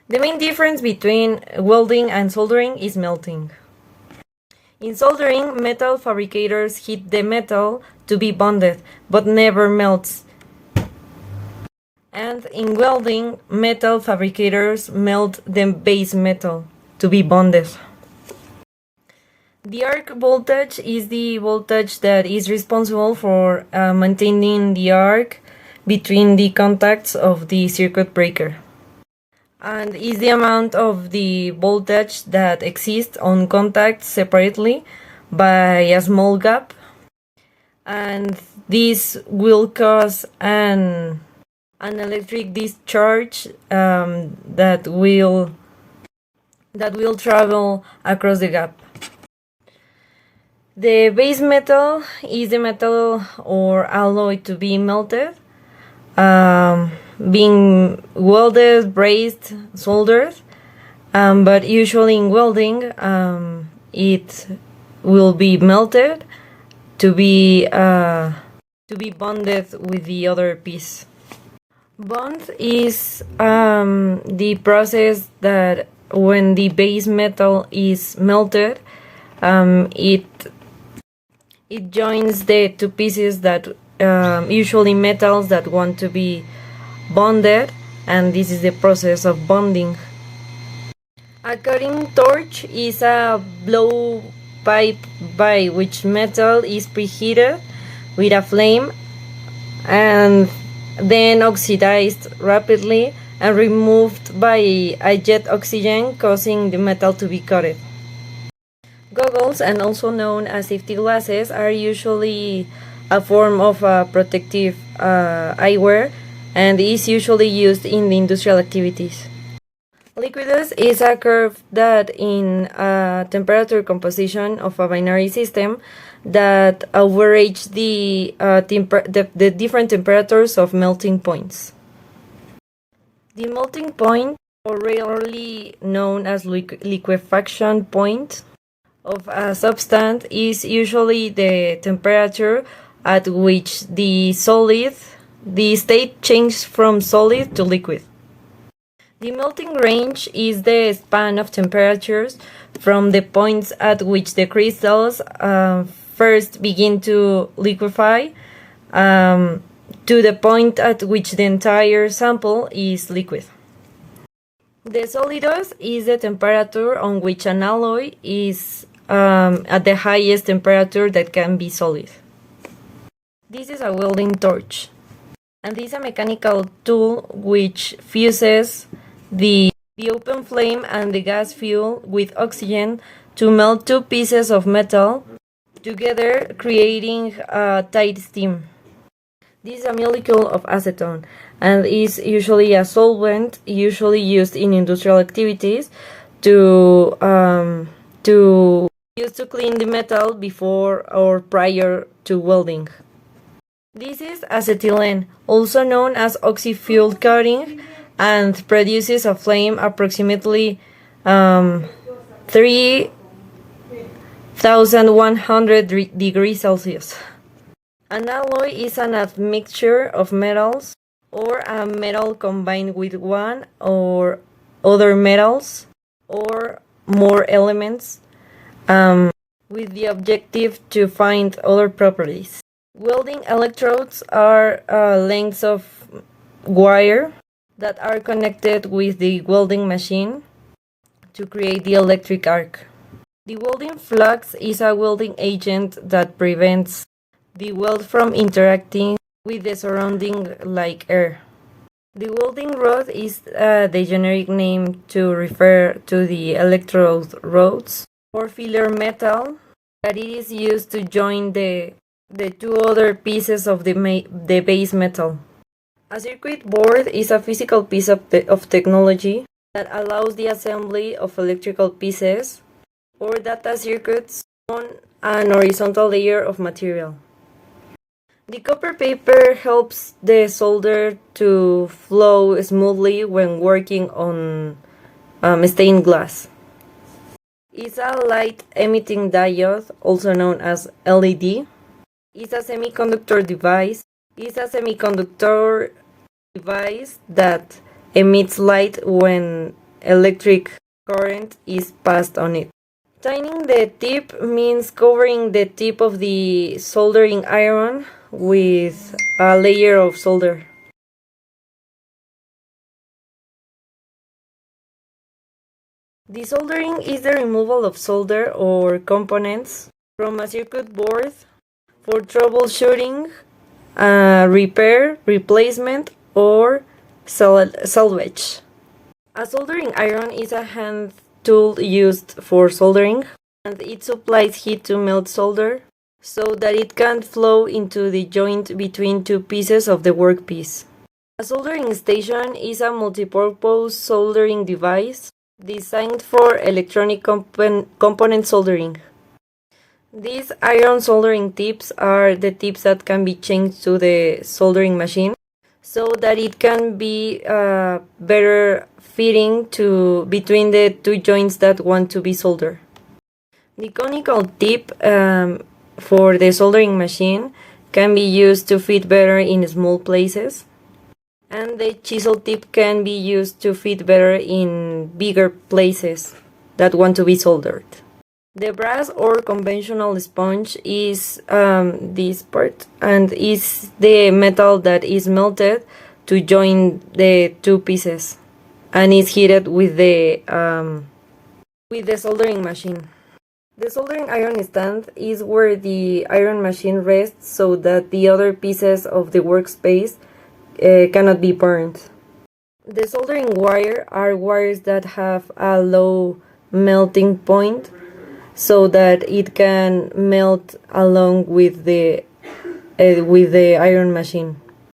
The main difference between welding and soldering is melting. In soldering, metal fabricators heat the metal to be bonded, but never melts. And in welding, metal fabricators melt the base metal to be bonded. The arc voltage is the voltage that is responsible for maintaining the arc between the contacts of the circuit breaker, and is the amount of the voltage that exists on contacts separately by a small gap, and this will cause an electric discharge that will travel across the gap. The base metal is the metal or alloy to be melted, being welded, brazed, soldered, but usually in welding it will be melted to be bonded with the other piece. Bond is the process that when the base metal is melted, it joins the two pieces that usually metals that want to be bonded, and this is the process of bonding. A cutting torch is a blowpipe by which metal is preheated with a flame and then oxidized rapidly and removed by a jet oxygen, causing the metal to be coated. Goggles, and also known as safety glasses, are usually a form of protective eyewear and is usually used in the industrial activities. Liquidus is a curve that in a temperature composition of a binary system that average the different temperatures of melting points. The melting point, or rarely known as liquefaction point, of a substance is usually the temperature at which the state changes from solid to liquid. The melting range is the span of temperatures from the points at which the crystals first begin to liquefy to the point at which the entire sample is liquid. The solidus is the temperature on which an alloy is at the highest temperature that can be solid. This is a welding torch, and this is a mechanical tool which fuses the open flame and the gas fuel with oxygen to melt two pieces of metal together, creating a tight steam. This is a molecule of acetone and is usually a solvent, usually used in industrial activities to clean the metal before or prior to welding. This is acetylene, also known as oxy-fuel coating, and produces a flame approximately 3100 degrees Celsius. An alloy is an admixture of metals or a metal combined with one or other metals or more elements with the objective to find other properties. Welding electrodes are lengths of wire that are connected with the welding machine to create the electric arc. The welding flux is a welding agent that prevents the weld from interacting with the surrounding like air. The welding rod is the generic name to refer to the electrode rods or filler metal that it is used to join the two other pieces of the base metal. A circuit board is a physical piece of technology that allows the assembly of electrical pieces or data circuits on an horizontal layer of material. The copper paper helps the solder to flow smoothly when working on stained glass. It's a light-emitting diode, also known as LED. It's a semiconductor device. It's a semiconductor device that emits light when electric current is passed on it. Tining the tip means covering the tip of the soldering iron with a layer of solder. Desoldering is the removal of solder or components from a circuit board for troubleshooting, repair, replacement, or salvage. A soldering iron is a hand tool used for soldering, and it supplies heat to melt solder so that it can flow into the joint between two pieces of the workpiece. A soldering station is a multipurpose soldering device designed for electronic component soldering. These iron soldering tips are the tips that can be changed to the soldering machine so that it can be better fitting between the two joints that want to be soldered. The conical tip for the soldering machine can be used to fit better in small places, and the chisel tip can be used to fit better in bigger places that want to be soldered. The brass or conventional sponge is this part, and is the metal that is melted to join the two pieces, and is heated with the soldering machine. The soldering iron stand is where the iron machine rests so that the other pieces of the workspace cannot be burned. The soldering wire are wires that have a low melting point so that it can melt along with the iron machine.